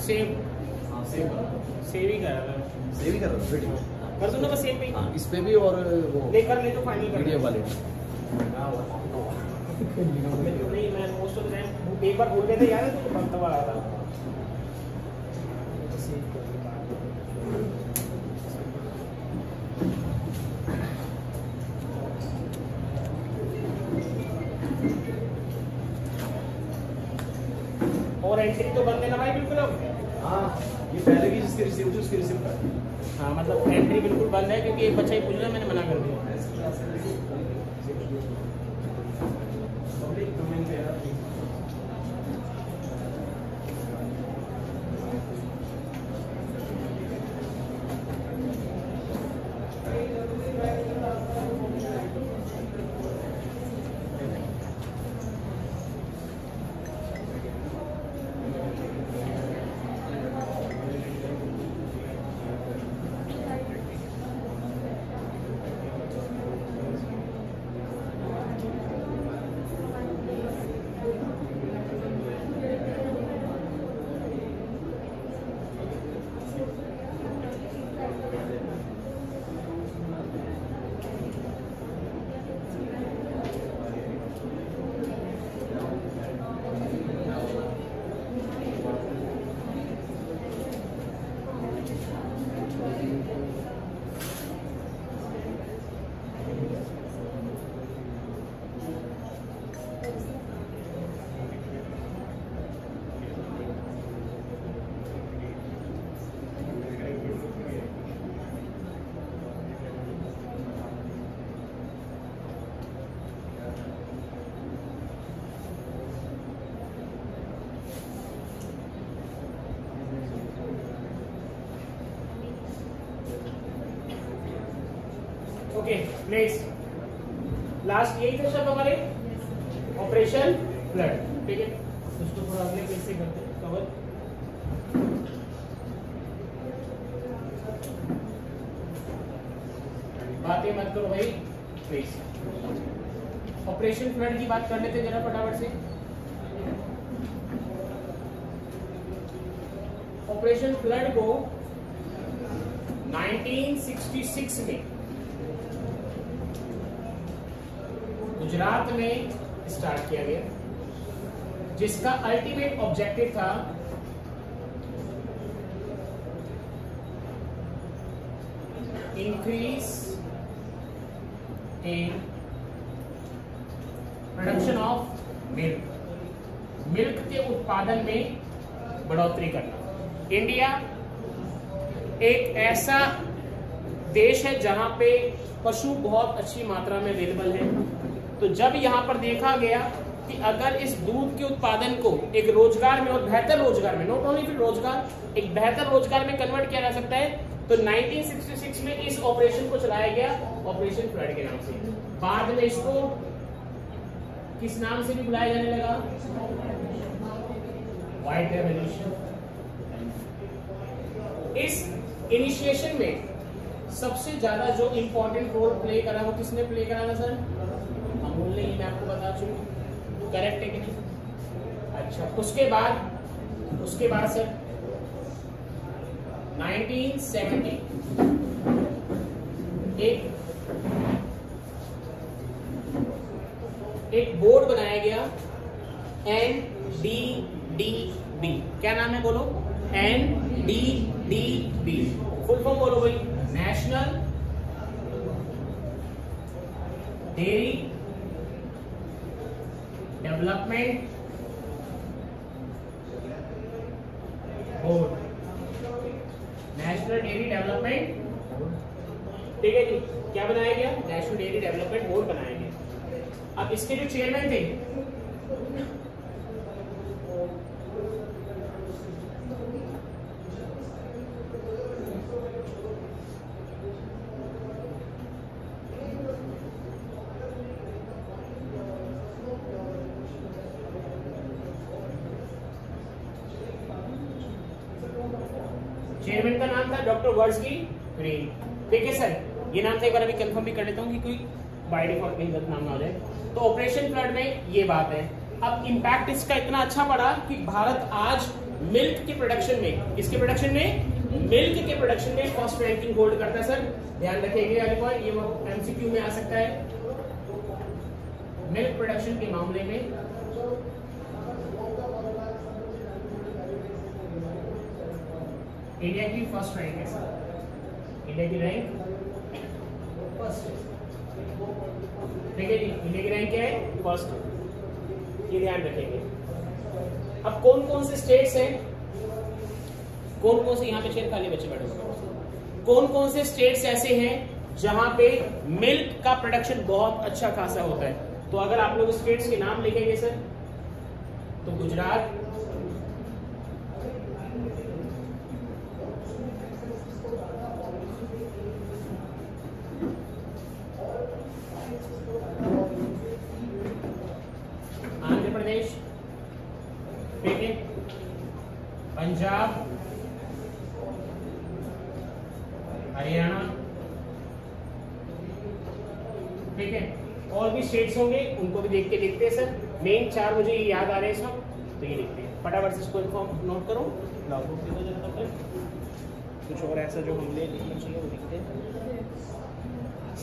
Save save save ही कर रहा था, सेव ही कर रहा था। कर दूं ना बस सेव पे ही। हाँ, इस पे भी और वो लेकर ले तो फाइनल कर वीडियो वाले नहीं, मैं मोस्ट ऑफ द टाइम एक बार भूल गए थे, याद है तो बंद दबा रहा था। और एंट्री तो बंद है ना भाई बिल्कुल अब। हाँ, ये पहले की जिसकी रिसीव थी उसकी रिसीव कर। हाँ मतलब एंट्री बिल्कुल बंद है, क्योंकि एक बच्चा ही पूछ रहा है, मैंने मना कर दिया। ओके नेक्स्ट लास्ट यही थे सब हमारे ऑपरेशन फ्लड। ठीक है, उसको थोड़ा अगले पेज से करते हैं कवर। बातें मत करो भाई प्लीज। ऑपरेशन फ्लड की बात कर लेते हैं जरा फटाफट से। ऑपरेशन फ्लड को 1966 में गुजरात में स्टार्ट किया गया, जिसका अल्टीमेट ऑब्जेक्टिव था increase in production of milk, milk के उत्पादन में बढ़ोतरी करना। इंडिया एक ऐसा देश है जहां पे पशु बहुत अच्छी मात्रा में अवेलेबल है, तो जब यहाँ पर देखा गया कि अगर इस दूध के उत्पादन को एक रोजगार में और बेहतर रोजगार में, नॉट ओनली फिर रोजगार, एक बेहतर रोजगार में कन्वर्ट किया जा सकता है, तो 1966 में इस ऑपरेशन को चलाया गया, ऑपरेशन फ्लड के नाम से। बाद में इसको किस नाम से भी बुलाया जाने लगा? White revolution. इस इनिशिएशन में सबसे ज्यादा जो इंपॉर्टेंट रोल प्ले करा वो किसने प्ले करा था सर? अमूल ने, ही मैं आपको बता चुका। करेक्ट है कि नहीं? अच्छा, उसके बाद सर 1970 एक बोर्ड बनाया गया NDDB। क्या नाम है बोलो? NDDB। फुल फॉर्म बोलो भाई, national dairy development board. National dairy development, ठीक है जी, क्या बनाया गया? नेशनल डेयरी डेवलपमेंट बोर्ड बनाया गया। अब इसके जो चेयरमैन थे चेयरमैन का नाम था डॉक्टर वर्ड्सली ग्रीन। ठीक है सर, ये नाम था, एक बार अभी कंफर्म भी कर लेता हूँ कि कोई बाय डिफॉल्ट कहीं गलत नाम ना हो जाए। तो ऑपरेशन फ्लड में ये बात है। अब इम्पैक्ट इसका इतना अच्छा पड़ा कि भारत आज मिल्क के प्रोडक्शन में, किसके प्रोडक्शन में, मिल्क के प्रोडक्शन में फर्स्ट रैंकिंग होल्ड करता है सर। ध्यान रखेंगे वाले पॉइंट, ये एमसीक्यू में आ सकता है। मिल्क प्रोडक्शन के मामले में इंडिया की फर्स्ट रैंक है सर, इंडिया की रैंक फर्स्ट है, ठीक है जी। इंडिया की रैंक क्या है, फर्स्ट, ये ध्यान रखेंगे। अब कौन कौन से स्टेट्स हैं, कौन कौन से, यहाँ पे चेयर खाली बच्चे बैठे हुए, कौन कौन से स्टेट्स ऐसे हैं जहां पे मिल्क का प्रोडक्शन बहुत अच्छा खासा होता है। तो अगर आप लोग स्टेट्स के नाम लिखेंगे सर, तो गुजरात, आंध्र प्रदेश, ठीक है, पंजाब, हरियाणा, ठीक है, और भी स्टेट्स होंगे उनको भी देख के लिखते हैं सर। मेन 4 मुझे याद आ रहे हैं सब, तो ये लिखते हैं फटाफट से, इसको इन्फॉर्म नोट करो। कुछ और ऐसा जो हमने लिखना चाहिए वो लिखते हैं।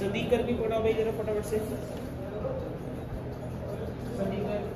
संदीप कर भी पढ़ा भाई जरा फटाफट से, संदीप कर।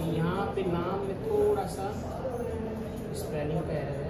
यहाँ पे नाम में थोड़ा सा स्पेलिंग का एरर है।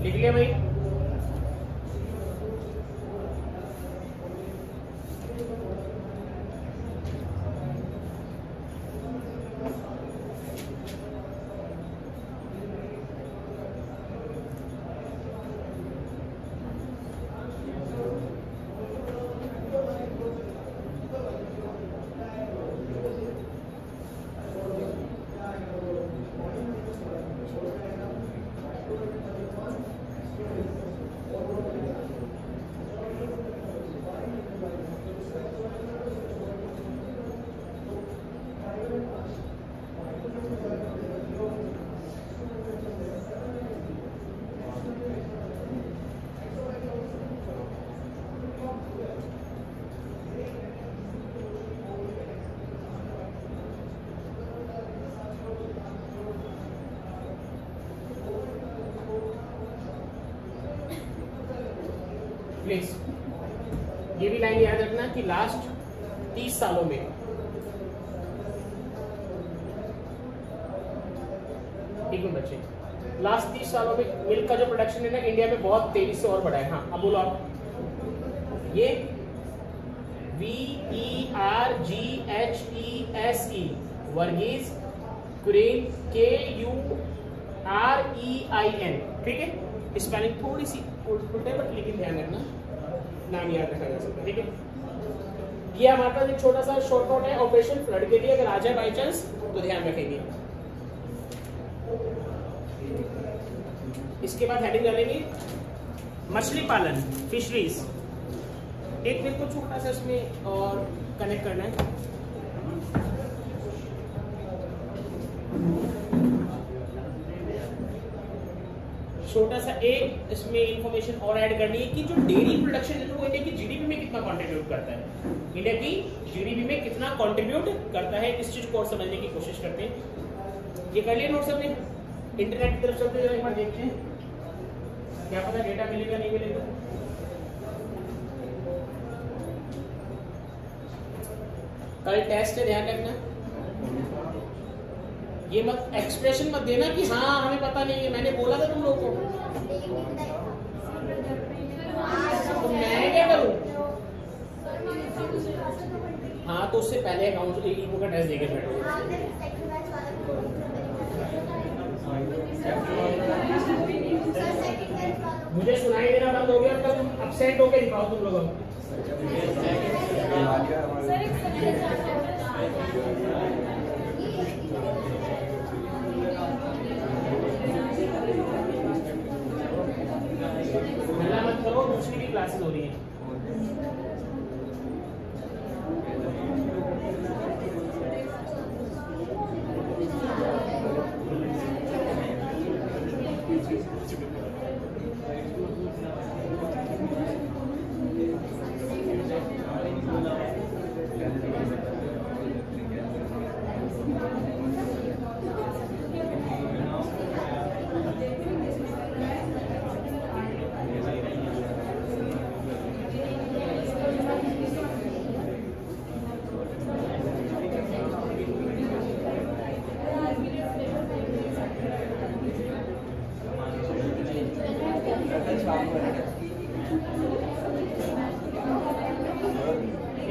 लिख लिया भाई, प्लीज ये भी लाइन याद रखना कि लास्ट 30 सालों में ठीक है बच्चे, लास्ट 30 सालों में मिल्क का जो प्रोडक्शन है ना इंडिया में बहुत तेजी से और बढ़ा है। हाँ अब बोलो आप, ये VERGESE वर्गीज कुरेन KUREIN, ठीक है। स्पेलिंग थोड़ी सी उल्ट है बट लेकिन ध्यान रखना, नाम याद रखा जा सकता है, ठीक है। ये हमारे पास एक छोटा सा शॉर्ट नोट है ऑपरेशन फ्लड के लिए, अगर आ जाए बाई चांस तो ध्यान रखेंगे। इसके बाद हेडिंग डालेंगे मछली पालन, फिशरीज। एक मेरे को छोटा सा इसमें और कनेक्ट करना है। छोटा सा एक इसमें इंफॉर्मेशन और ऐड करनी है कि जो डेयरी प्रोडक्शन है वो इंडिया की जीडीपी में कितना कंट्रीब्यूट करता है, इंडिया की जीडीपी में कितना कंट्रीब्यूट करता है, इस चीज को और समझने की कोशिश करते हैं। ये कर लिया नोट सबने? इंटरनेट की तरफ चलते एक बार देखते हैं, क्या पता डेटा मिलेगा नहीं मिलेगा। कल टेस्ट है, ध्यान रखना। ये मत एक्सप्रेशन मत देना कि हाँ हमें पता नहीं है, मैंने बोला था तुम लोगों को। तो मैं क्या करूं? हाँ, तो उससे पहले अकाउंट ईको का टेस्ट देके बैठो। मुझे सुनाई देना बंद हो गया, तब अपसेंट होके दिखाओ तुम लोग। हल्ला मत करो, दूसरी भी क्लासेस हो रही हैं।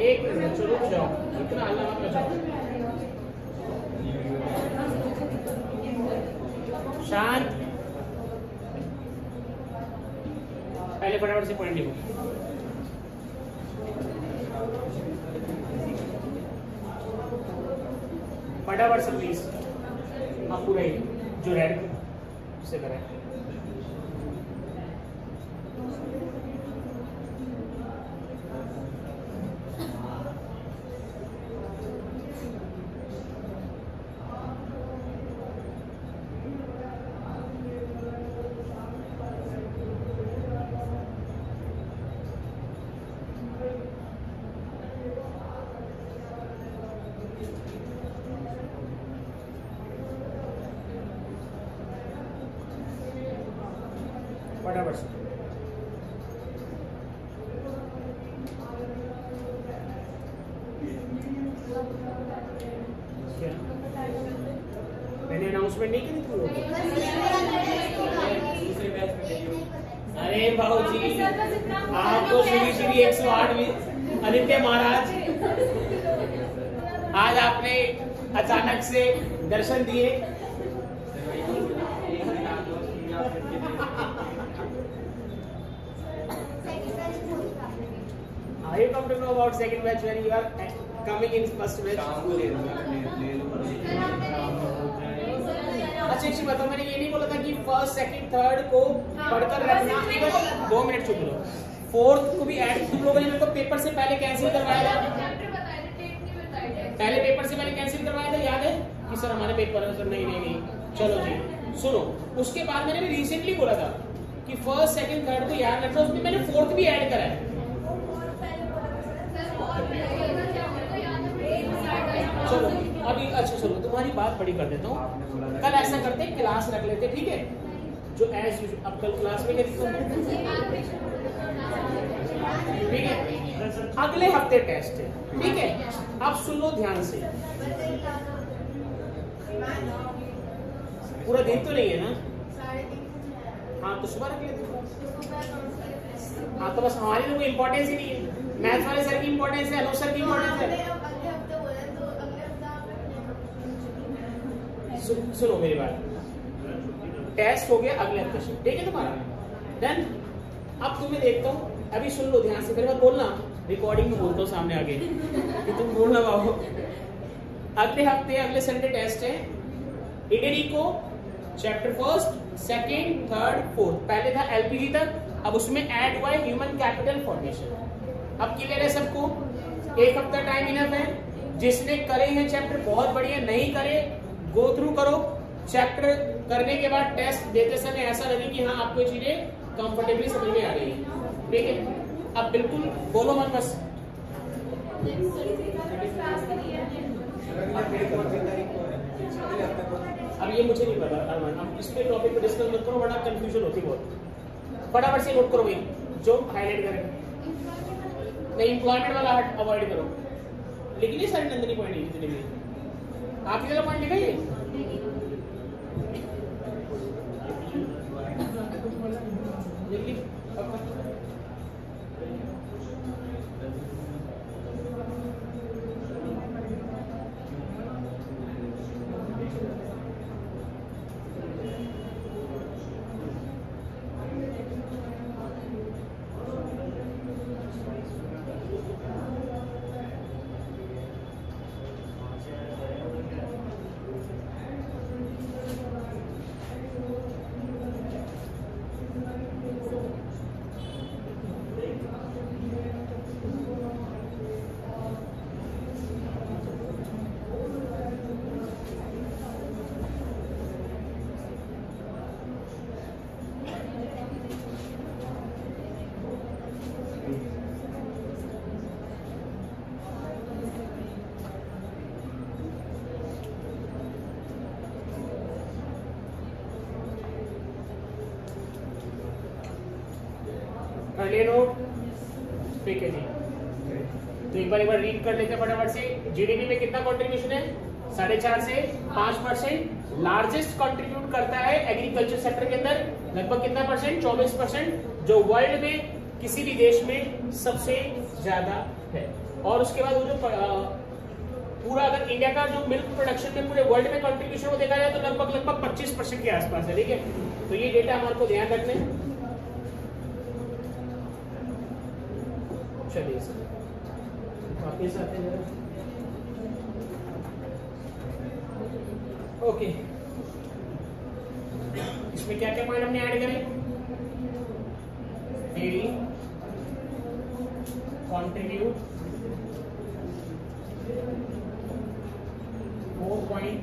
एक मिनट, चलो रुक जाओ, इतना हल्ला मत मचाओ। शांत। पहले फटाफट से पॉइंट लिखो। फटाफट से प्लीज, आप पूरा ही जो रेड से करें। फटाफट से। मैंने अनाउंसमेंट नहीं की थी। अरे बाबूजी, आपको श्री 108 में आदित्य महाराज, आज आपने अचानक से दर्शन दिए। Are you come to know about second batch when you are coming in first batch? अच्छा एक चीज बताओ, मैंने ये नहीं बोला था कि फर्स्ट सेकंड थर्ड को पढ़कर रखना, इवन 2 मिनट चुप रहो, फोर्थ को भी ऐड। तुम लोगों ने मेरे को पेपर से पहले कैंसिल करवाया था, पहले पेपर से पहले कैंसिल करवाया था, याद है कि सर हमारे पेपर है। सर नहीं, चलो जी सुनो। उसके बाद मैंने भी रिसेंटली बोला था कि फर्स्ट सेकंड थर्ड को याद रखना, उसमें मैंने फोर्थ भी ऐड करा है। चलो अभी अच्छा, चलो तुम्हारी बात बड़ी कर देता हूँ। कल ऐसा करते हैं, क्लास रख लेते, ठीक है? जो एज यूजुअल, अब कल क्लास में क्या, ठीक है? अगले हफ्ते टेस्ट है, ठीक है? अब सुन लो ध्यान से, पूरा दिन तो नहीं है ना? हाँ, तो सुबह रख लेते। हाँ, तो बस हमारे लिए कोई इंपॉर्टेंस ही नहीं है। मैथ वाले सर की इंपॉर्टेंस है, अनुज सर की इंपॉर्टेंस है। सुनो मेरी बात, टेस्ट हो गया अगले हफ्ते से, ठीक है तुम्हारा? देन अब तुम्हें देखता हूँ, अभी सुन लो ध्यान से, मेरे बात बोलना, रिकॉर्डिंग में बोलता हूँ सामने आगे कि तुम बोलना बाबू। अगले हफ्ते अगले संडे टेस्ट है, Indian eco chapter first, second, third, fourth. पहले था एलपीजी तक, अब उसमें ऐड हुआ है ह्यूमन कैपिटल फॉर्मेशन। अब क्लियर है सबको? एक हफ्ता टाइम इनफ है। जिसने करे हैं चैप्टर बहुत बढ़िया, नहीं करे गो थ्रू करो, चैप्टर करने के बाद टेस्ट देते समय ऐसा लगे कि हाँ आपको चीजें कंफर्टेबली समझ में आ रही है, ठीक है। अब बिल्कुल बोलो मत बस। अब ये मुझे नहीं पता अरमान, अब इस पे टॉपिक पे डिस्कस मत करो, बड़ा कंफ्यूजन होती है बहुत। फटाफट से नोट करो भैया जो हाईलाइट करेगा, नहीं एम्प्लॉयमेंट वाला अवॉइड करो। लेकिन ये सारी नंदनी पॉइंट है जितने भी आपकी जगह पॉइंट लिखा है। कर लिए नोट, ठीक है जी। तो एक बार रीड कर लेते हैं फटाफट से। जीडीपी में कितना कंट्रीब्यूशन है? 4.5 से 5%। लार्जेस्ट कंट्रीब्यूट करता है एग्रीकल्चर सेक्टर के अंदर, लगभग कितना परसेंट? 24%, जो वर्ल्ड में किसी भी देश में सबसे ज्यादा है। और उसके बाद वो जो पूरा अगर इंडिया का जो मिल्क प्रोडक्शन में पूरे वर्ल्ड में कंट्रीब्यूशन को देखा जाए तो लगभग 25% के आसपास है, ठीक है। तो ये डेटा हमारे को ध्यान रखने। चलिए सर वापिस आते हैं। ओके, इसमें क्या क्या पॉइंट हमने ऐड करे? डेली कंट्रीब्यूट 4 पॉइंट,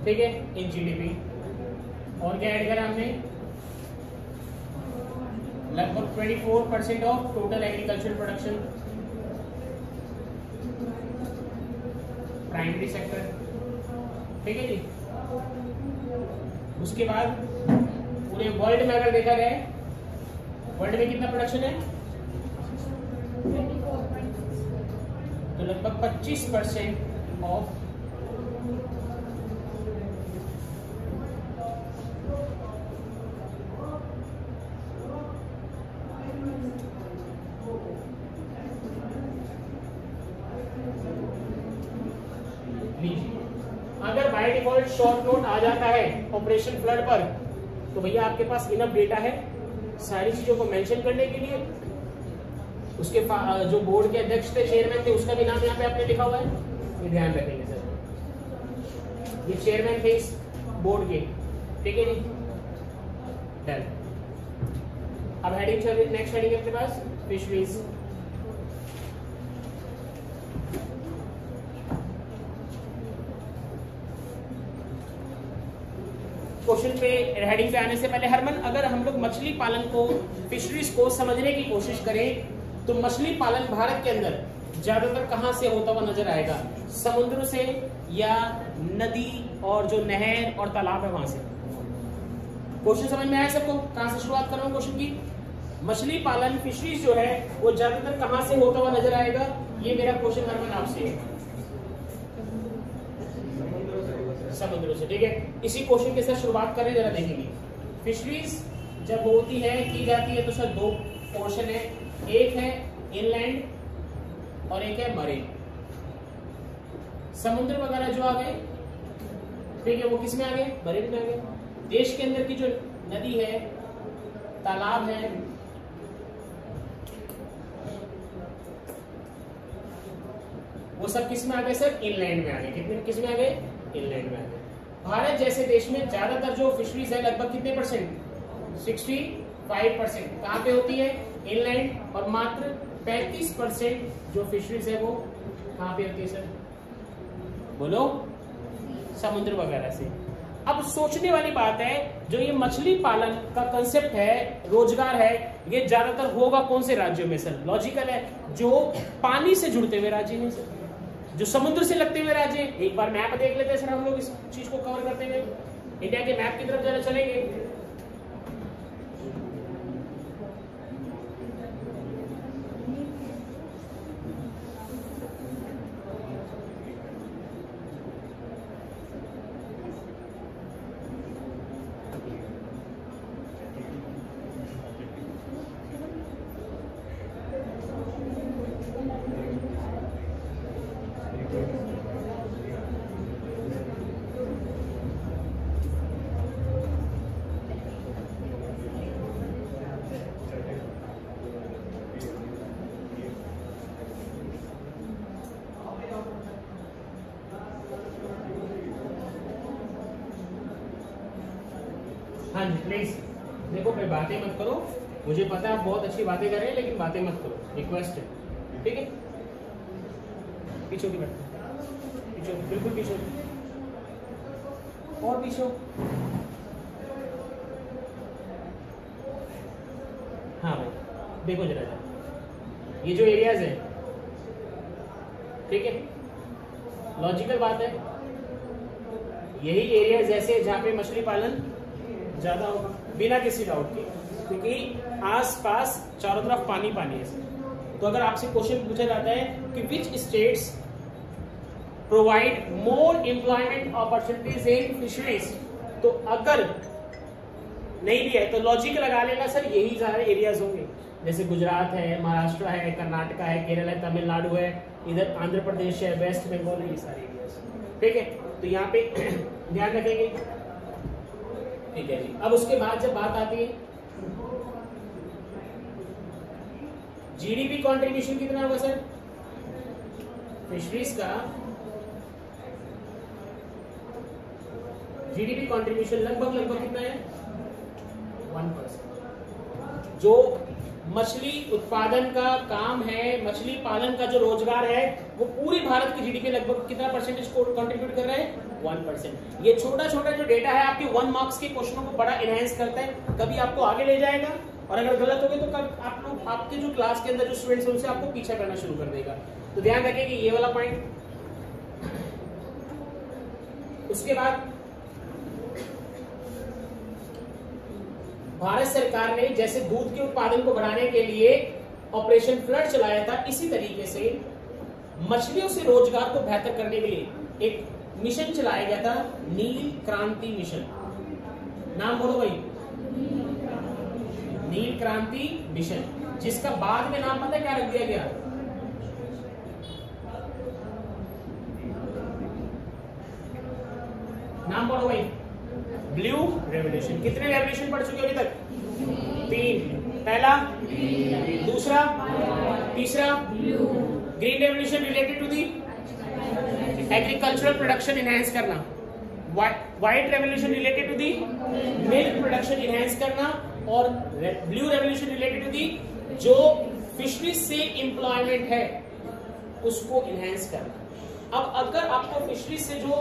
ठीक है, इन जीडीपी। और क्या ऐड करा हमने? लगभग 24% of total agriculture production, primary sector, ठीक है जी। उसके बाद पूरे वर्ल्ड में अगर देखा जाए, वर्ल्ड में कितना प्रोडक्शन है? तो लगभग 25% ऑफ अगर बाय डिफॉल्ट शॉर्ट नोट आ जाता है ऑपरेशन फ्लड पर, तो भैया आपके पास इनफ डेटा है सारी चीजों को मेंशन करने के लिए। उसके जो बोर्ड के अध्यक्ष थे, चेयरमैन थे, उसका भी नाम यहाँ पे आपने लिखा हुआ है, ये ध्यान रखेंगे सर। ये चेयरमैन थे इस बोर्ड के, ठीक है जी। डन। अब हेडिंग, नेक्स्ट हेडिंग अपने पास फिशरीज। क्वेश्चन पे हेडिंग पे आने से पहले हरमन, अगर हम लोग मछली पालन को, फिशरीज को समझने की कोशिश करें तो मछली पालन भारत के अंदर ज्यादातर कहां से होता हुआ नजर आएगा? समुद्र से या नदी और जो नहर और तालाब है वहां से? क्वेश्चन समझ में आया सबको? कहां से शुरुआत कर रहा हूं क्वेश्चन की? मछली पालन फिशरीज जो है वो ज्यादातर कहां से होता हुआ नजर आएगा? ये मेरा क्वेश्चन हरमन आपसे है। समुद्र से, ठीक है। इसी क्वेश्चन के साथ शुरुआत करें, जरा देखेंगे। फिशरीज जब होती है, की जाती है, तो सर दो पोर्शन है, एक है इनलैंड और एक है मरीन। समुद्र वगैरह जो आ गए, ठीक है, वो किस में आ गए? मरीन में आ गए। देश के अंदर की जो नदी है, तालाब है, वो सब किस में आ गए सर? इनलैंड में आ गए। कितने किस में आ गए? इनलैंड में आ गए। भारत जैसे देश में ज्यादातर जो फिशरीज है, लगभग कितने परसेंट? 65% कहां पे होती है? इनलैंड। और मात्र 35% जो फिशरीज है वो कहां पे होती है सर? बोलो, समुद्र वगैरह से। अब सोचने वाली बात है, जो ये मछली पालन का कंसेप्ट है, रोजगार है, ये ज्यादातर होगा कौन से राज्यों में सर? लॉजिकल है, जो पानी से जुड़ते हुए राज्य हैं सर, जो समुद्र से लगते हुए राज्य हैं। एक बार मैप देख लेते हैं सर हम लोग इस चीज को कवर करते हुए, इंडिया के मैप की तरफ जरा चलेंगे। हाँ जी प्लीज, देखो भाई बातें मत करो, मुझे पता है आप बहुत अच्छी बातें कर रहे हैं, लेकिन बातें मत करो, रिक्वेस्ट है, ठीक है? पीछे की बैठ, पीछे, बिल्कुल पीछे, और पीछे। हाँ भाई देखो जरा, ये जो एरियाज है, ठीक है, लॉजिकल बात है, यही एरियाज ऐसे जहाँ पे मछली पालन ज्यादा होगा, बिना किसी डाउट के, क्योंकि आसपास चारों तरफ पानी पानी है। तो अगर आपसे क्वेश्चन पूछा जाता है कि which states provide more employment opportunities in fisheries, तो अगर नहीं भी है तो लॉजिक लगा लेना सर, यही सारे एरियाज होंगे, जैसे गुजरात है, महाराष्ट्र है, कर्नाटका है, केरल है, तमिलनाडु है, इधर आंध्र प्रदेश है, वेस्ट बंगाल है, ये सारे एरियाज, ठीक है? तो यहाँ पे ध्यान रखेंगे, ठीक है जी। अब उसके बाद जब बात आती है जीडीपी कंट्रीब्यूशन कितना होगा सर फिशरीज का? जीडीपी कंट्रीब्यूशन लगभग कितना है? 1%। जो मछली उत्पादन का काम है, मछली पालन का जो रोजगार है, वो पूरी भारत की जीडीपी लगभग कितना परसेंटेज को कंट्रीब्यूट कर रहे हैं? 1%। ये छोटा छोटा जो डेटा है आपके 1 मार्क्स के क्वेश्चनों को बड़ा एनहांस करता है, कभी आपको आगे ले जाएगा, और अगर गलत हो गए तो कल आप लोग, आपके जो क्लास के अंदर जो स्टूडेंट्स हैं उनसे आपको पीछा करना शुरू कर देगा। तो ध्यान रखें कि ये वाला पॉइंट। उसके बाद भारत सरकार ने जैसे दूध के उत्पादन को बढ़ाने के लिए ऑपरेशन फ्लड चलाया था, इसी तरीके से मछलियों से रोजगार को बेहतर करने के लिए एक मिशन चलाया गया था, नील क्रांति मिशन। नाम बोलो भाई, नील क्रांति मिशन, जिसका बाद में नाम पता है क्या रख दिया गया? नाम बोलो भाई, ब्लू रेवोल्यूशन। कितने रेवोल्यूशन पढ़ चुके अभी तक? 3। पहला, दूसरा, तीसरा। Green revolution related to the agricultural production enhance करना, white revolution related to the milk production enhance करना, और blue revolution related to the जो फिशरीज से एम्प्लॉयमेंट है उसको इनहेंस करना। अब अगर आपको फिशरीज से जो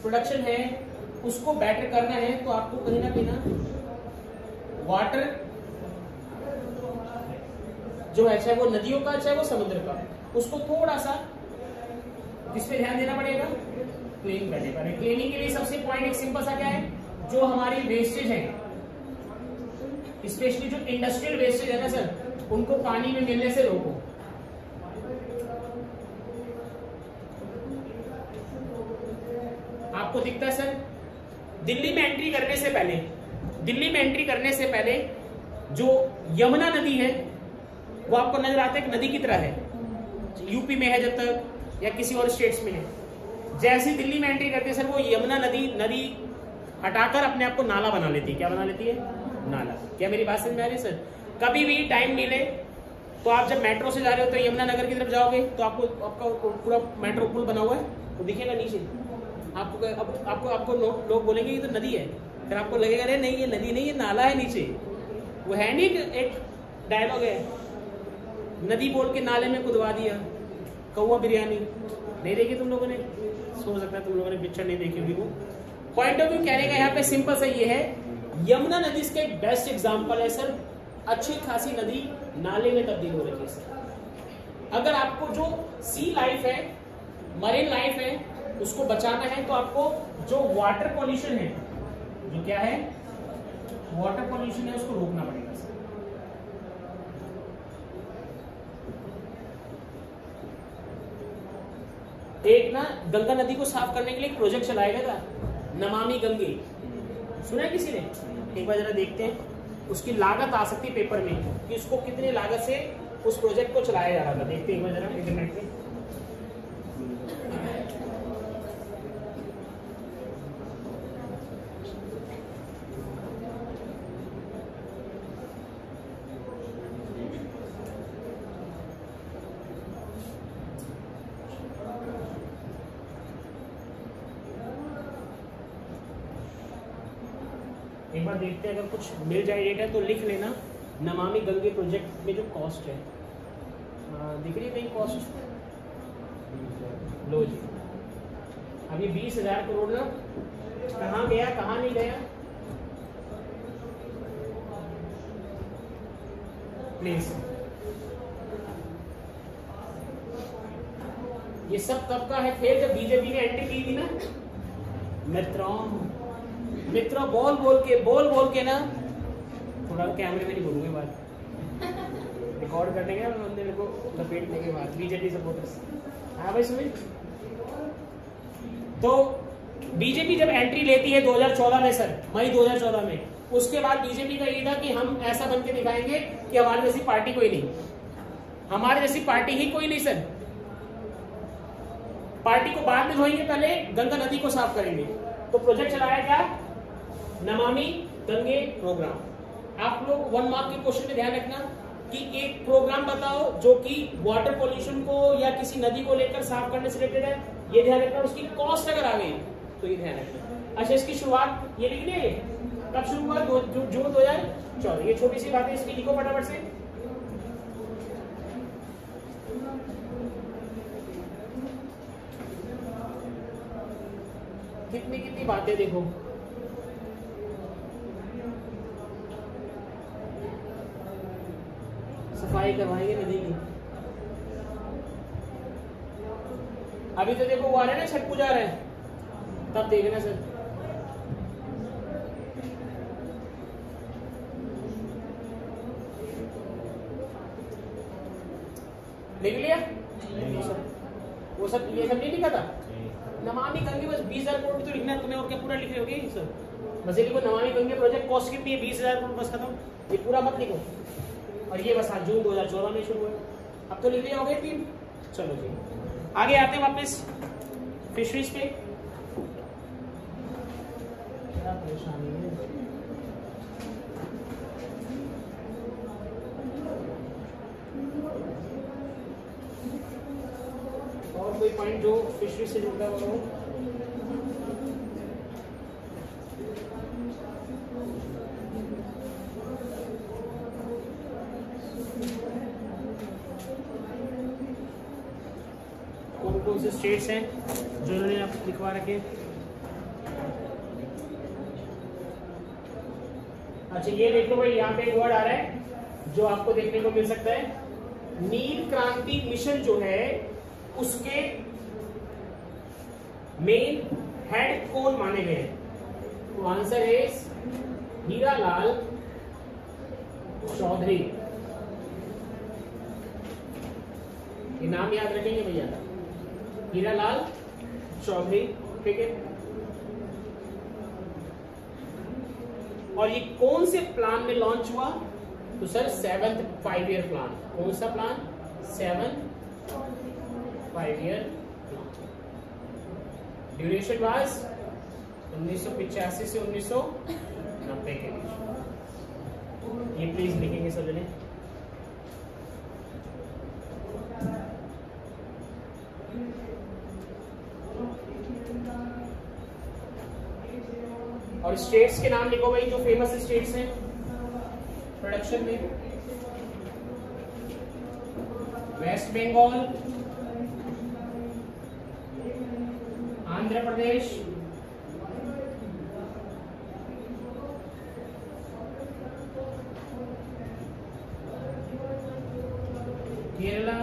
प्रोडक्शन है उसको बेटर करना है, तो आपको कहीं ना कहीं ना वाटर जो है, चाहे वो नदियों का चाहे वो समुद्र का, उसको थोड़ा सा किस पे ध्यान देना पड़ेगा? क्लीन करने पर। क्लीनिंग के लिए सबसे पॉइंट एक सिंपल सा क्या है, जो हमारी वेस्टेज है, स्पेशली जो इंडस्ट्रियल वेस्टेज है ना सर, उनको पानी में मिलने से रोको। आपको दिखता है सर, दिल्ली में एंट्री करने से पहले जो यमुना नदी है वो आपको नजर आता है कि नदी की तरह है, यूपी में है जब तक, या किसी और स्टेट्स में है। जैसे दिल्ली में एंट्री करते हैं सर, वो यमुना नदी हटाकर अपने आप को नाला बना लेती है। क्या बना लेती है? नाला। क्या मेरी बात समझ में आ रही है सर? कभी भी टाइम मिले तो आप जब मेट्रो से जा रहे हो तो यमुना नगर की तरफ जाओगे तो आपका पूरा मेट्रो पुल बना हुआ है, तो दिखेगा नीचे आपको लोग बोलेंगे ये तो नदी है, फिर आपको लगेगा अरे नहीं ये नदी नहीं, ये नाला है नीचे। वो है नहीं, एक डायलॉग है, नदी बोल के नाले में कुदवा दिया कौवा बिरयानी। नहीं देखी तुम लोगों ने, सोच सकता है तुम लोगों ने पिक्चर नहीं देखी होगी। वो पॉइंट ऑफ व्यू कहने का यहाँ पे सिंपल सा ये है, यमुना नदी इसका एक बेस्ट एग्जांपल है सर। अच्छी खासी नदी नाले में तब्दील हो रही है सर। अगर आपको जो सी लाइफ है, मरीन लाइफ है, उसको बचाना है तो आपको जो वाटर पॉल्यूशन है, जो क्या है वाटर पॉल्यूशन है, उसको रोकना पड़ेगा सर। एक ना गंगा नदी को साफ करने के लिए एक प्रोजेक्ट चलाया गया था, नमामि गंगे, सुना है किसी ने? एक बार जरा देखते हैं, उसकी लागत आ सकती है पेपर में कि उसको कितनी लागत से उस प्रोजेक्ट को चलाया जा रहा था। देखते हैं एक बार जरा इंटरनेट पे। एक बार देखते हैं, अगर कुछ मिल जाए डेटा तो लिख लेना। नमामि गंगे प्रोजेक्ट में जो कॉस्ट है, दिख रही है कहीं कॉस्ट? लो जी, अभी 20,000 करोड़ ना, कहाँ गया कहाँ नहीं गया प्लीज। ये सब तब का है खेल जब बीजेपी ने एंट्री की थी ना मित्रों, बोल बोल के ना, थोड़ा कैमरे में नहीं बोलूंगे बात, रिकॉर्ड करने के मंदिर को लपेटने के बाद बीजेपी सपोर्टर्स। हाँ भाई सुमित, तो बीजेपी जब एंट्री लेती है 2014 में सर, मई 2014 में, उसके बाद बीजेपी का ये था कि हम ऐसा बन के दिखाएंगे कि हमारे जैसी पार्टी कोई नहीं, हमारे जैसी पार्टी ही कोई नहीं सर। पार्टी को बाद में धोएंगे, पहले गंगा नदी को साफ करेंगे। तो प्रोजेक्ट चलाया क्या? नमामि गंगे प्रोग्राम। आप लोग 1 मार्क के क्वेश्चन में ध्यान रखना कि एक प्रोग्राम बताओ जो कि वाटर पॉल्यूशन को या किसी नदी को लेकर साफ करने से रिलेटेड है, ये ध्यान रखना। उसकी कॉस्ट अगर आ गई तो ये ध्यान रखना। अच्छा, इसकी शुरुआत ये लिख लिया, कब शुरू हुआ? जून 2014। ये छोटी सी बात है, इसकी लिखो फटाफट से। कितनी बातें देखो, सफाई करवाएंगे नदी की। अभी तो देखो वो आ रहे हैं ना, छठ पूजा आ रहे हैं, तब देखना सर। लिख लिया? वो सब ये सब नहीं लिखा था? नमामि गंगे बस 20,000 करोड़ तो लिखना है तुम्हें, और क्या पूरा लिख रहे होगे सर? बस ये लिखो नमामि गंगे प्रोजेक्ट कॉस्ट कितनी है? 20,000 करोड़, बस खत्म। ये पूरा मत लिखो। और ये बस जून 2014 में शुरू हुआ। अब तो लिख लिया होगा 3। चलो जी, आगे आते हैं वापस फिशरीज पे। क्या परेशानी है? और कोई पॉइंट जो फिशरीज से जुड़ा हुआ हो? कौन से स्टेट्स हैं जो इन्होंने आप लिखवा रखे? अच्छा, ये देख लो भाई, यहाँ पे एक वर्ड आ रहा है जो आपको देखने को मिल सकता है। नील क्रांति मिशन जो है उसके मेन हेड कौन माने गए? तो आंसर इज हीरालाल चौधरी। ये नाम याद रखेंगे भैया, हीरालाल चौधरी, ठीक है। और ये कौन से प्लान में लॉन्च हुआ? तो सर 7th 5-year प्लान। कौन सा plan? 7th 5-year plan. Duration was 1985 से 1990 के बीच। ये प्लीज लिखेंगे सब जने। और स्टेट्स के नाम लिखो भाई जो फेमस स्टेट्स हैं प्रोडक्शन में। वेस्ट बंगाल, आंध्र प्रदेश, केरला,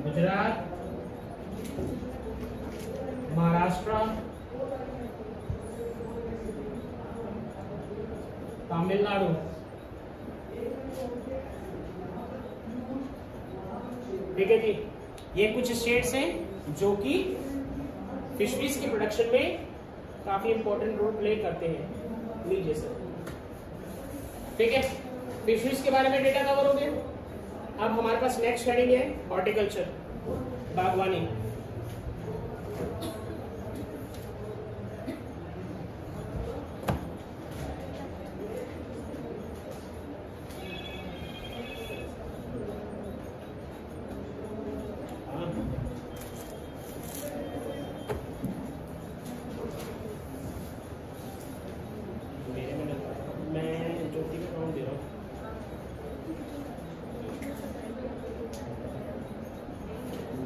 गुजरात, महाराष्ट्र, तमिलनाडु। ठीक है जी, ये कुछ स्टेट्स हैं जो कि फिशरीज की प्रोडक्शन में काफी इंपॉर्टेंट रोल प्ले करते हैं। लीजिए सर, ठीक है, फिशरीज के बारे में डेटा कवर हो गया। अब हमारे पास नेक्स्ट हेडिंग है हॉर्टिकल्चर, बागवानी।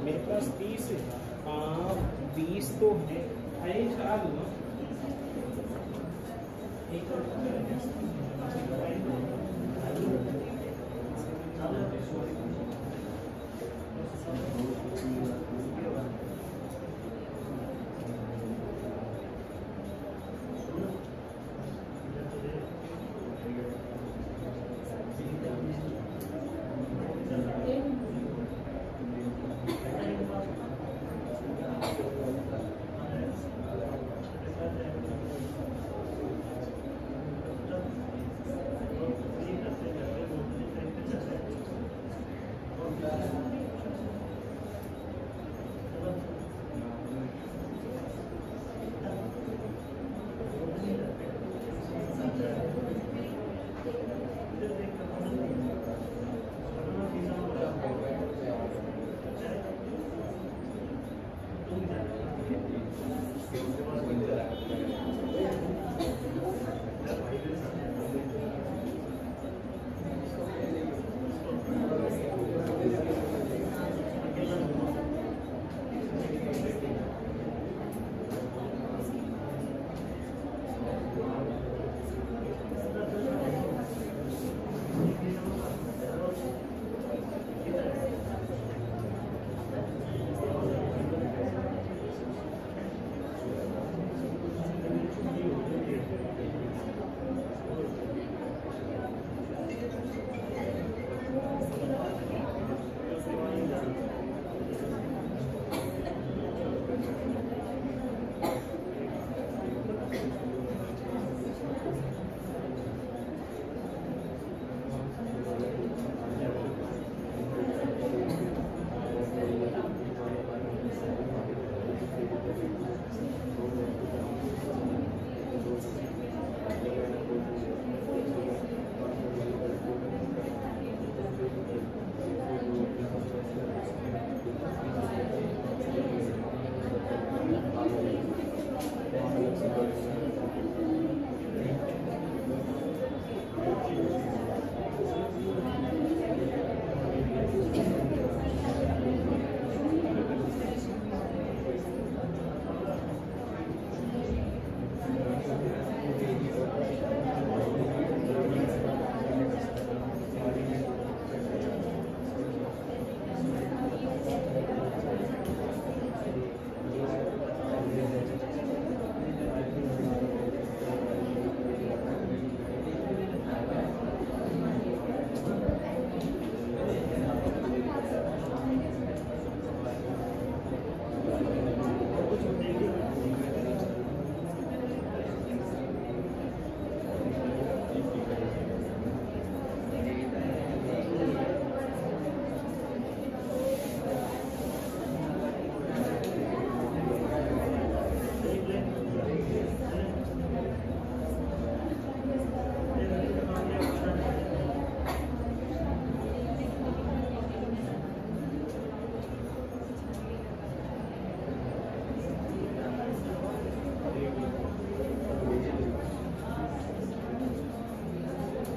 मेरे पास 30 20 तो है, अरेंज करा दूंगा।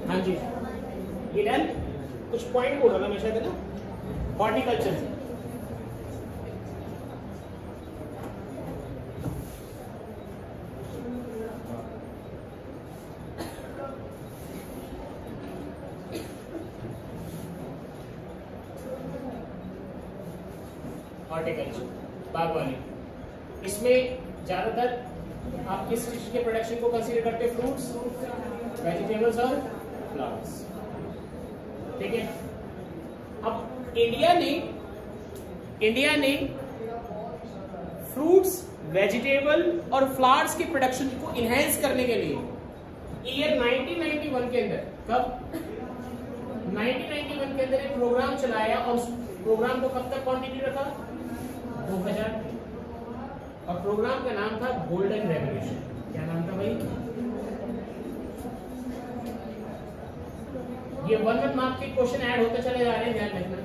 हाँ जी, ये डन। कुछ पॉइंट बोल रहा था मैं शायद, है ना, हॉर्टिकल्चर। हॉर्टिकल्चर, बागवानी। इसमें ज्यादातर आप किस चीज के प्रोडक्शन को कंसीडर करते हैं? फ्रूट्स, वेजिटेबल्स और फ्लावर्स। ठीक है। अब इंडिया ने फ्रूट्स, वेजिटेबल और फ्लावर्स के प्रोडक्शन को इनहेंस करने के लिए ईयर 1991 के अंदर, कब 1991 के अंदर एक प्रोग्राम चलाया और उस प्रोग्राम को कब तक कंटिन्यू रखा? 2000। और प्रोग्राम का नाम था गोल्डन रेवोल्यूशन। क्या नाम था भाई? ये 1 मार्क के क्वेश्चन ऐड होते चले जा रहे हैं, ध्यान रखना।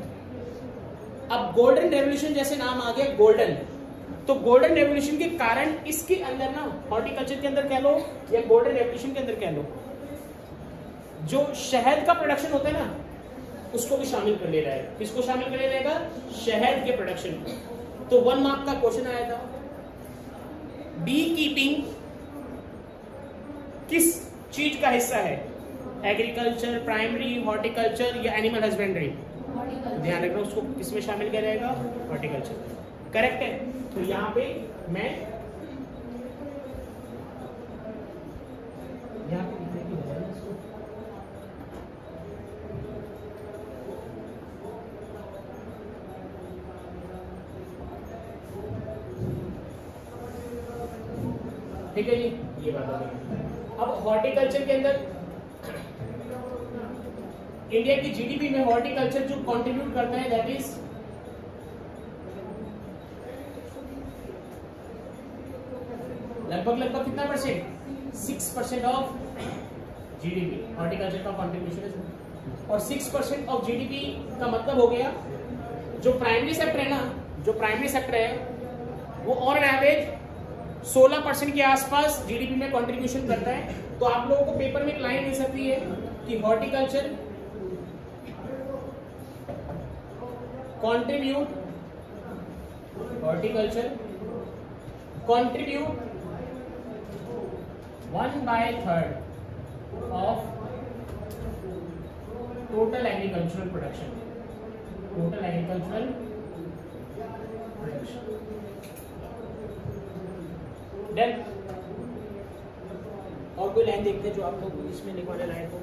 अब गोल्डन रेवोल्यूशन जैसे नाम आ गया गोल्डन, तो गोल्डन रेवोल्यूशन के कारण इसके अंदर ना, हॉर्टिकल्चर के अंदर कह लो या गोल्डन रेवोल्यूशन के अंदर कह लो, जो शहद का प्रोडक्शन होता है ना, उसको भी शामिल कर ले रहा है। किसको शामिल कर ले रहेगा? शहद के प्रोडक्शन को। तो 1 मार्क का क्वेश्चन आया था। बी कीपिंग किस चीज का हिस्सा है? एग्रीकल्चर, प्राइमरी, हॉर्टिकल्चर या एनिमल हस्बेंड्री? ध्यान रखना, उसको किसमें शामिल किया जाएगा? हॉर्टिकल्चर। करेक्ट है। तो यहां पे मैं यहां पे लिखने की वजह इसको ठीक है जी, ये बात हो गई। अब हॉर्टिकल्चर के अंदर इंडिया की जीडीपी में हॉर्टिकल्चर जो कंट्रीब्यूट करता है दैट इज लगभग कितना परसेंट? 6% ऑफ जीडीपी हॉर्टिकल्चर का कंट्रीब्यूशन है। और 6% ऑफ जीडीपी का मतलब हो गया जो प्राइमरी सेक्टर है ना, जो प्राइमरी सेक्टर है वो ऑन एवरेज 16% के आसपास जीडीपी में कंट्रीब्यूशन करता है। तो आप लोगों को पेपर में एक लाइन मिल सकती है कि horticulture contribute 1/3 of total agricultural production. Then और कोई लाइन देखते हैं जो आप लोग इसमें लिखवाने लायक हो।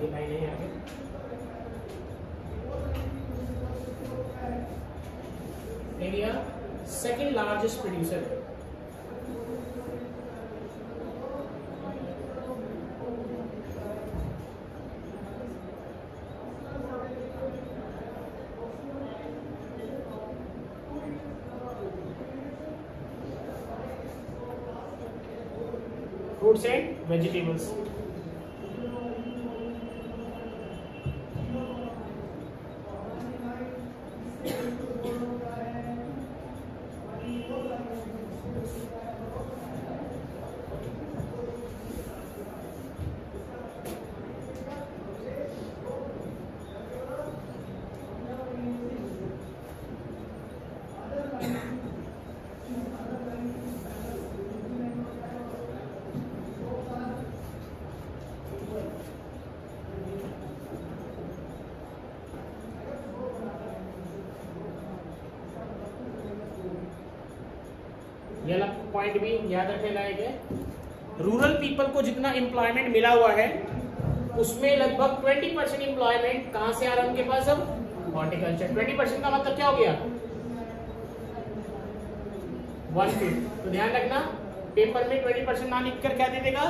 ये लाइन है आगे। इंडिया सेकेंड लार्जेस्ट प्रोड्यूसर है। Fruits and vegetables. ये वाला पॉइंट भी याद रखने लायक है। रूरल पीपल को जितना एम्प्लॉयमेंट मिला हुआ है उसमें लगभग 20% एम्प्लॉयमेंट कहां से आ रहा है उनके पास? अब हॉर्टिकल्चर। 20% का मतलब क्या हो गया? 1/5। तो ध्यान रखना पेपर में 20% ना लिखकर क्या दे देगा?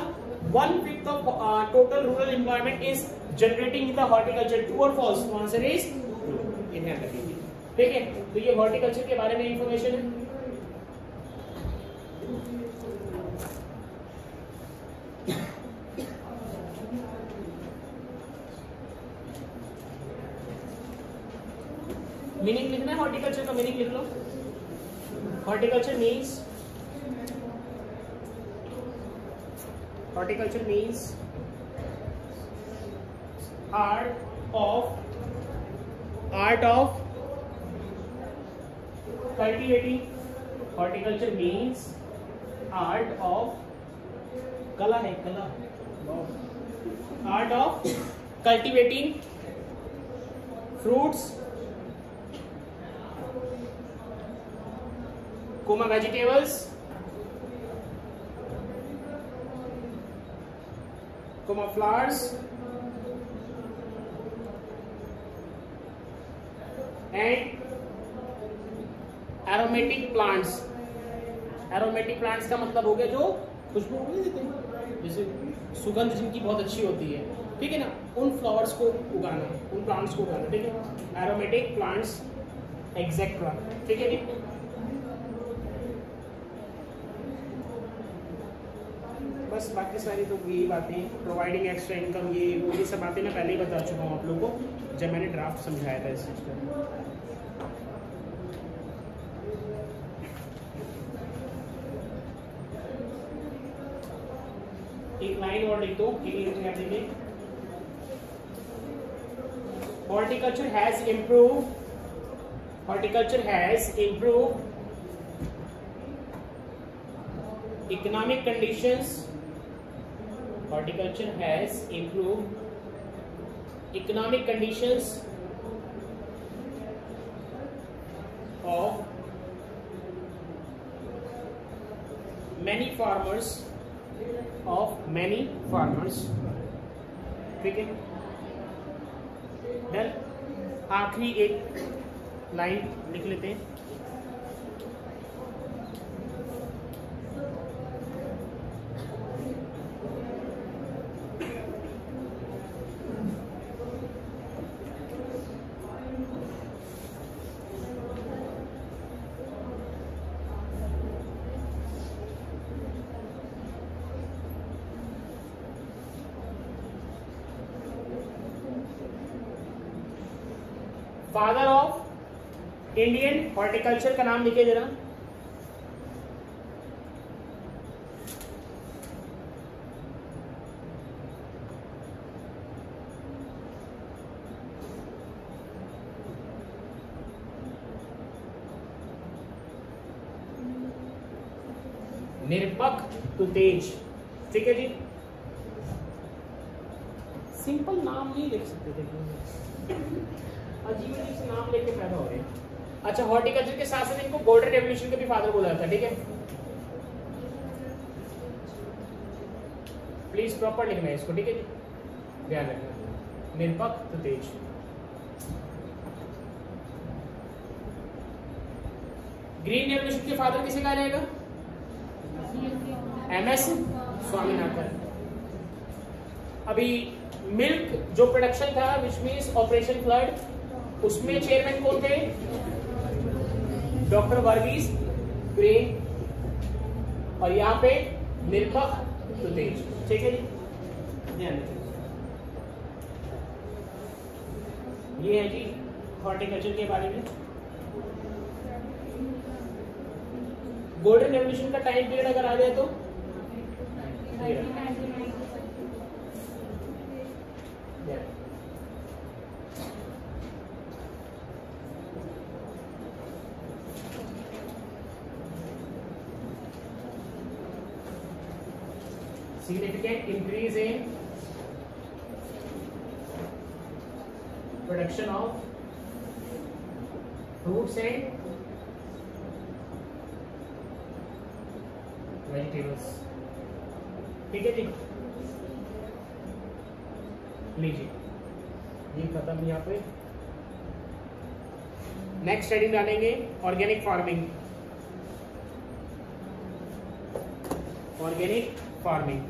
1/5 of total rural employment is generating in the horticulture. True और फॉल्स? Answer is true. ध्यान रखिए, ठीक है। तो ये हॉर्टिकल्चर के बारे में इंफॉर्मेशन है। मीनिंग लिखना है हॉर्टिकल्चर का, मीनिंग लिख लो। Horticulture means art of cultivating. Horticulture means art of, कला है, कला art of cultivating fruits, comma vegetables, comma flowers and aromatic plants. Aromatic plants का मतलब हो गया जो खुशबू नहीं देते, जैसे सुगंध जिनकी बहुत अच्छी होती है, ठीक है ना, उन फ्लावर्स को उगाना, उन प्लांट्स को उगाना, ठीक है, एरोमेटिक प्लांट्स एक्सेट्रा, ठीक है जी। बस बाकी सारी तो यही बातें, प्रोवाइडिंग एक्स्ट्रा इनकम, ये सब बातें मैं पहले ही बता चुका हूँ आप लोगों को जब मैंने ड्राफ्ट समझाया था इस चीज को। एक लाइन और लिख दो, horticulture has improve economic conditions, horticulture has improved economic conditions of many farmers, ठीक है। देन आखिरी एक लाइन लिख लेते हैं, फादर ऑफ इंडियन हॉर्टिकल्चर का नाम लिखिए जरा। निरपक तुतेज, ठीक है जी। सिंपल नाम नहीं लिख सकते थे, अजीब अजीब से नाम लेके पैदा हो रहे हैं। अच्छा, हॉर्टिकल्चर के साथ साथ इनको गोल्डन रेवोल्यूशन के भी फादर बोला जाता है, ठीक है। प्लीज प्रॉपर लिखना है इसको, ठीक है जी, ध्यान रखना। निरपक तुतेज, ग्रीन रेवोल्यूशन के फादर किसे कहा जाएगा? MS स्वामीनाथन। अभी मिल्क जो प्रोडक्शन था विच मीन्स ऑपरेशन फ्लड, उसमें चेयरमैन कौन थे? डॉक्टर वर्गीस कुरियन, और यहाँ पे निरपक तुतेज, ठीक है जी, ध्यान रखिए। ये है जी हॉर्टिकल्चर के बारे में। गोल्डन रेवोल्यूशन का टाइम पीरियड अगर आ जाए तो significant increase in production of fruits and vegetables, ठीक है जी। लीजिए ये खत्म यहाँ पे। नेक्स्ट हेडिंग डालेंगे ऑर्गेनिक फार्मिंग। ऑर्गेनिक फार्मिंग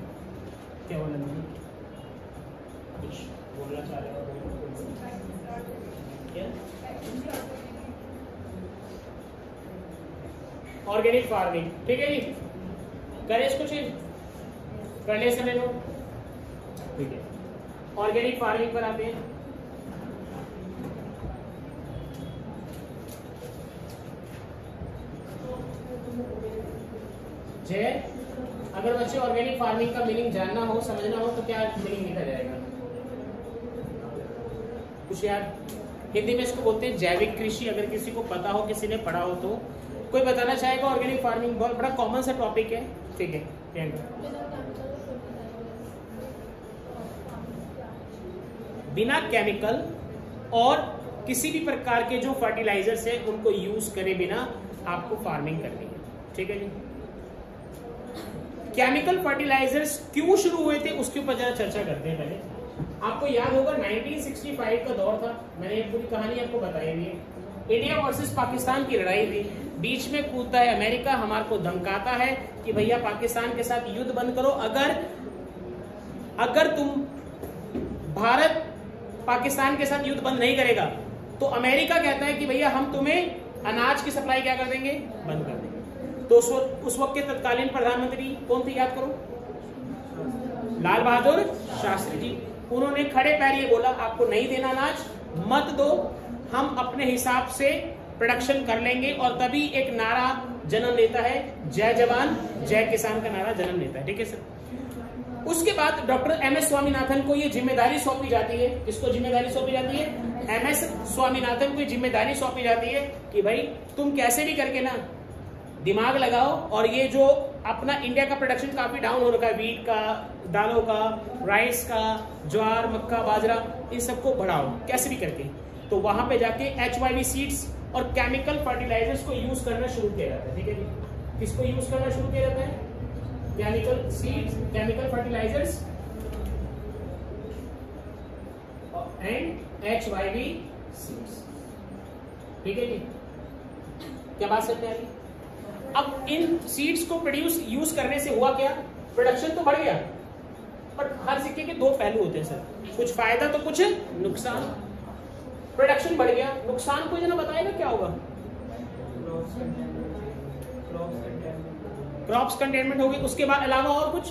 क्या बोलना है? कुछ बोलना चाह रहे हो क्या? ऑर्गेनिक फार्मिंग, ठीक है जी। करें इसको चेंज करने से लो, ठीक है। ऑर्गेनिक फार्मिंग पर आते हैं। जय, अगर बच्चे ऑर्गेनिक फार्मिंग का मीनिंग जानना हो, समझना हो तो क्या मीनिंग लिखा जाएगा? कुछ याद? हिंदी में इसको बोलते हैं जैविक कृषि। अगर किसी को पता हो, किसी ने पढ़ा हो तो कोई बताना चाहेगा? ऑर्गेनिक फार्मिंग बहुत बड़ा कॉमन सा टॉपिक है, ठीक है। बिना केमिकल और किसी भी प्रकार के जो फर्टिलाइजर्स है उनको यूज करे बिना आपको फार्मिंग करनी है। ठीक है जी। केमिकल फर्टिलाइजर्स क्यों शुरू हुए थे उसके ऊपर जरा चर्चा करते हैं। पहले आपको याद होगा 1965 का दौर था, मैंने ये पूरी कहानी आपको बताई हुई है। इंडिया वर्सेस पाकिस्तान की लड़ाई थी, बीच में कूदता है अमेरिका, हमारे को धमकाता है कि भैया पाकिस्तान के साथ युद्ध बंद करो, अगर तुम भारत पाकिस्तान के साथ युद्ध बंद नहीं करेगा तो अमेरिका कहता है कि भैया हम तुम्हें अनाज की सप्लाई क्या कर देंगे, बंद कर देंगे। तो उस वक्त के तत्कालीन प्रधानमंत्री कौन थे, याद करो, लाल बहादुर शास्त्री जी। उन्होंने खड़े पैर ये बोला आपको नहीं देना अनाज, मत दो, हम अपने हिसाब से प्रोडक्शन कर लेंगे। और तभी एक नारा जन्म लेता है, जय जवान जय किसान का नारा जन्म लेता है। ठीक है सर। उसके बाद डॉक्टर एमएस स्वामीनाथन को ये जिम्मेदारी सौंपी जाती है। किसको जिम्मेदारी सौंपी जाती है? एमएस स्वामीनाथन को जिम्मेदारी सौंपी जाती है कि भाई तुम कैसे भी करके ना दिमाग लगाओ और ये जो अपना इंडिया का प्रोडक्शन काफी डाउन हो रखा है, वीट का, दालों का, राइस का, ज्वार, मक्का, बाजरा, इन सबको बढ़ाओ कैसे भी करके। तो वहां पे जाके HYV सीड्स और केमिकल फर्टिलाइजर्स को यूज करना शुरू किया जाता है। ठीक है जी। किसको यूज करना शुरू किया जाता है? Chemical seeds, chemical fertilisers and HYV seeds. ठीक है जी। क्या बात करते हैं? अब इन सीड्स को यूज करने से हुआ क्या? प्रोडक्शन तो बढ़ गया, पर हर सिक्के के दो पहलू होते हैं सर, कुछ फायदा तो कुछ नुकसान। प्रोडक्शन बढ़ गया, नुकसान कोई जना बताएगा क्या होगा? क्रॉप्स कंटेनमेंट हो गई। उसके बाद अलावा और कुछ?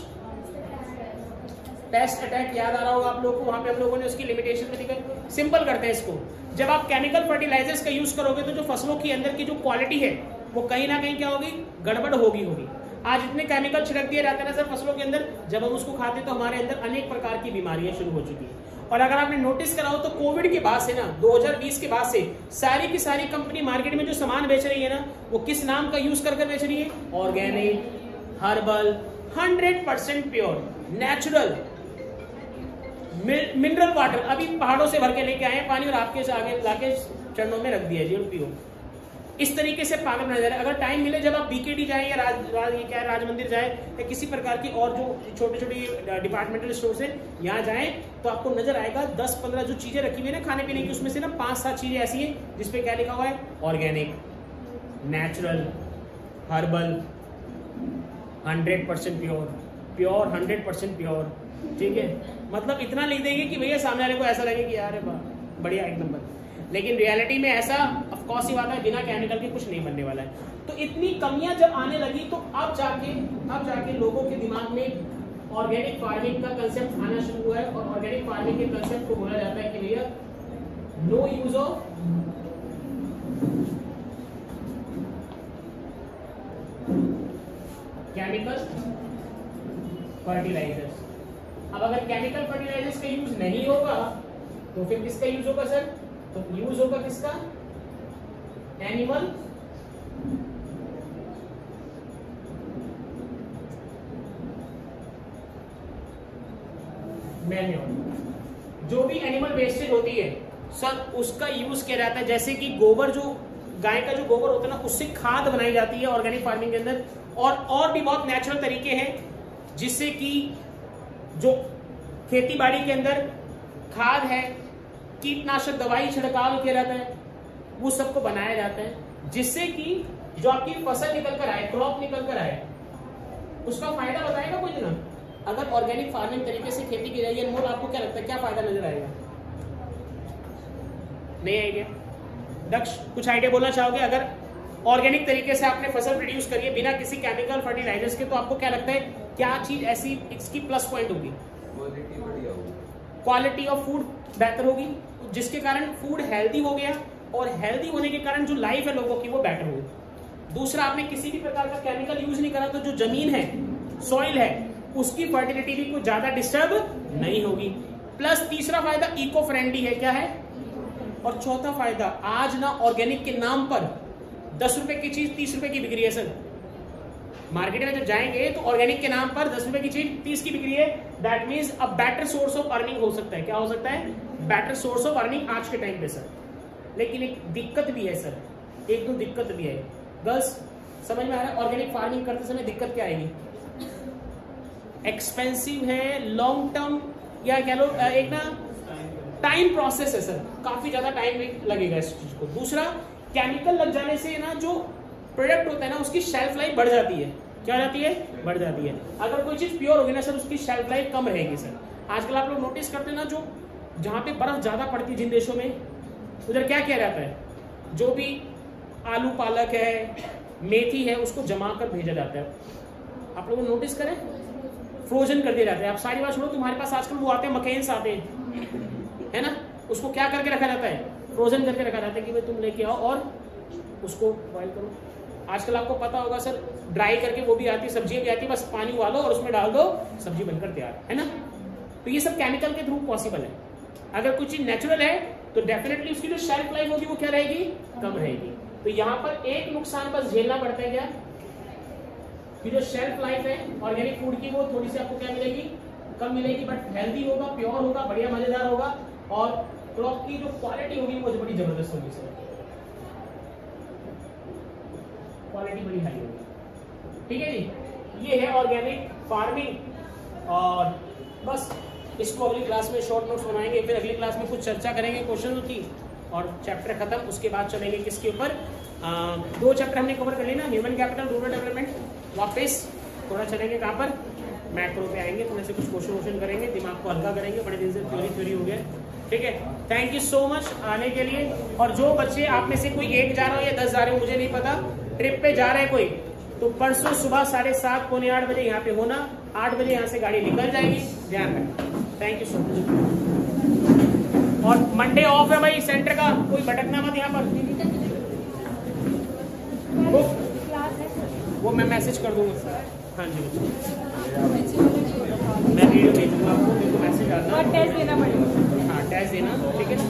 पेस्ट अटैक याद आ रहा होगा आप लोगों को, वहां पे हम लोगों ने उसकी लिमिटेशन में दिखाई। सिंपल करते हैं इसको, जब आप केमिकल फर्टिलाइजर्स का यूज करोगे तो जो फसलों की अंदर की जो क्वालिटी है वो कहीं ना कहीं क्या होगी, गड़बड़ होगी। आज इतने केमिकल छिड़क दिए जाते हैं ना सर फसलों के अंदर, जब हम उसको खाते हैं तो हमारे अंदर अनेक प्रकार की बीमारियां शुरू हो चुकी है। और अगर आपने नोटिस करा हो तो कोविड के बाद से ना 2020 के बाद से सारी की सारी कंपनी मार्केट में जो सामान बेच रही है ना, वो किस नाम का यूज करके बेच रही है? Organic, herbal, 100% pure, natural, mineral water अभी पहाड़ों से भर के लेके आए पानी और आपके आगे लाके चरणों में रख दिया जी, पियो। इस तरीके से पागल नजर है। अगर टाइम मिले जब आप BKD जाए या राज मंदिर जाए या किसी प्रकार की और जो छोटे छोटे डिपार्टमेंटल स्टोर से यहाँ जाए तो आपको नजर आएगा 10-15 जो चीजें रखी हुई है ना खाने पीने की, उसमें से ना 5-7 चीजें ऐसी हैं जिसपे क्या लिखा हुआ है? Organic, natural, herbal, 100% pure 100% pure. ठीक है, मतलब इतना लिख देंगे कि भैया सामने वाले को ऐसा लगे कि यार बढ़िया एक नंबर। लेकिन रियलिटी में ऐसा ऑफ कोर्स ही बात है, बिना केमिकल के कुछ नहीं बनने वाला है। तो इतनी कमियां जब आने लगी तो अब जाके लोगों के दिमाग में ऑर्गेनिक फार्मिंग का कंसेप्ट आना शुरू हुआ है। और ऑर्गेनिक फार्मिंग के कंसेप्ट को बोला जाता है कि भैया no use of chemical fertilisers. अब अगर केमिकल फर्टिलाइजर्स का यूज नहीं होगा तो फिर किसका यूज होगा सर? तो यूज होगा किसका? Animal manure. जो भी एनिमल वेस्टेज होती है सर उसका यूज किया जाता है। जैसे कि गोबर, जो गाय का जो गोबर होता है ना, उससे खाद बनाई जाती है ऑर्गेनिक फार्मिंग के अंदर। और भी बहुत नेचुरल तरीके हैं जिससे कि जो खेती बाड़ी के अंदर खाद है, कीटनाशक दवाई छिड़काव किया जाता है, वो सबको बनाया जाता है जिससे कि जो आपकी फसल निकल कर आए, क्रॉप निकल कर आए, उसका फायदा बताएगा कोई जना? अगर ऑर्गेनिक फार्मिंग तरीके से खेती की जाएगी अनमोल, आपको क्या लगता है क्या फायदा नजर आएगा? नहीं आएगा? दक्ष कुछ आइडिया बोलना चाहोगे? अगर ऑर्गेनिक तरीके से आपने फसल प्रोड्यूस करी है बिना किसी केमिकल फर्टिलाइजर्स के, तो आपको क्या लगता है क्या चीज ऐसी इसकी प्लस पॉइंट होगी? क्वालिटी ऑफ फूड बेहतर होगी, जिसके कारण फूड हेल्दी हो गया और हेल्दी होने के कारण जो लाइफ है लोगों की वो बेटर होगी। दूसरा, आपने किसी भी प्रकार का केमिकल यूज नहीं करा तो जो जमीन है, सॉइल है, उसकी फर्टिलिटी भी कुछ ज्यादा डिस्टर्ब नहीं होगी। प्लस तीसरा फायदा इको फ्रेंडली है। क्या है? और चौथा फायदा, आज ना ऑर्गेनिक के नाम पर 10 रुपए की चीज 30 रुपए की बिक रही है सर। मार्केट में जब जाएंगे तो ऑर्गेनिक के नाम पर 10 रुपए की चीज 30 की बिक रही है, that means a better source of earning हो सकता है। क्या हो सकता है? बेटर सोर्स ऑफ अर्निंग आज के टाइम पे सर। लेकिन एक दिक्कत भी है सर, एक दो दिक्कत भी है। गर्ल्स समझ में आ रहा है? ऑर्गेनिक फार्मिंग करते समय दिक्कत क्या आएगी? एक्सपेंसिव है, लॉन्ग टर्म या कह लो एक ना टाइम प्रोसेस है सर, काफी ज्यादा टाइम लगेगा इस चीज को। दूसरा, केमिकल लग जाने से ना जो प्रोडक्ट होता है ना उसकी शेल्फ लाइफ बढ़ जाती है। क्या हो जाती है? बढ़ जाती है। अगर कोई चीज प्योर होगी ना सर उसकी शेल्फ लाइफ कम रहेगी सर। आजकल आप लोग नोटिस करते हैं ना, जो जहां पे बर्फ ज्यादा पड़ती है जिन देशों में, उधर क्या किया जाता है? जो भी आलू पालक है, मेथी है, उसको जमा कर भेजा जाता है। आप लोग नोटिस करें, फ्रोजन कर दिया जाता है। आप सारी बात छोड़ो, तुम्हारे पास आजकल वो आते हैं मकेन्स आते हैं, है ना, उसको क्या करके रखा जाता है? फ्रोजन करके रखा जाता है कि भाई तुम लेके आओ और उसको बॉइल करो। आजकल आपको पता होगा सर, ड्राई करके वो भी आती है, सब्जियां भी आती है, बस पानी उबालो और उसमें डाल दो, सब्जी बनकर तैयार, है ना। तो ये सब केमिकल के थ्रू पॉसिबल है। अगर कुछ चीज नेचुरल है तो डेफिनेटली उसकी जो शेल्फ लाइफ होगी वो क्या रहेगी? कम रहेगी। तो यहाँ पर एक नुकसान बस झेलना पड़ता है, क्या कि जो शेल्फ लाइफ है ऑर्गेनिक फूड की वो थोड़ी सी आपको क्या मिलेगी? कम मिलेगी, बट हेल्दी होगा, प्योर होगा, बढ़िया मजेदार होगा, और क्रॉप की जो क्वालिटी होगी वो बड़ी जबरदस्त होगी सर, क्वालिटी बड़ी हाई होगी। ठीक है जी, ये है ऑर्गेनिक फार्मिंग। और बस इसको अगली क्लास में शॉर्ट नोट्स बनाएंगे, फिर अगली क्लास में कुछ चर्चा करेंगे क्वेश्चन की, और चैप्टर खत्म। उसके बाद चलेंगे किसके ऊपर? 2 चैप्टर हमने कवर कर लेना, ह्यूमन कैपिटल, रूरल डेवलपमेंट। वापस थोड़ा चलेंगे कहाँ पर? मैक्रो पे आएंगे, थोड़े से कुछ क्वेश्चन करेंगे, दिमाग को हल्का करेंगे, बड़े दिन से थ्योरी हो गया। ठीक है, थैंक यू सो मच आने के लिए। और जो बच्चे आप में से कोई 1 जा रहा हो या 10 जा रहे हो, मुझे नहीं पता, ट्रिप पे जा रहे हैं कोई, तो परसों सुबह 7:30 पौने 8 बजे यहाँ पे होना। 8 बजे यहाँ से गाड़ी निकल जाएगी, ध्यान रखना। Thank you so much. और मंडे ऑफ है भाई सेंटर का, कोई भटकना मत यहाँ पर। वो मैं मैसेज कर दूंगा। हाँ जी, मैं वीडियो भेजूंगा आपको, मेरे को मैसेज डालना। और टेस्ट देना पड़ेगा। हाँ टेस्ट देना, ठीक है ना।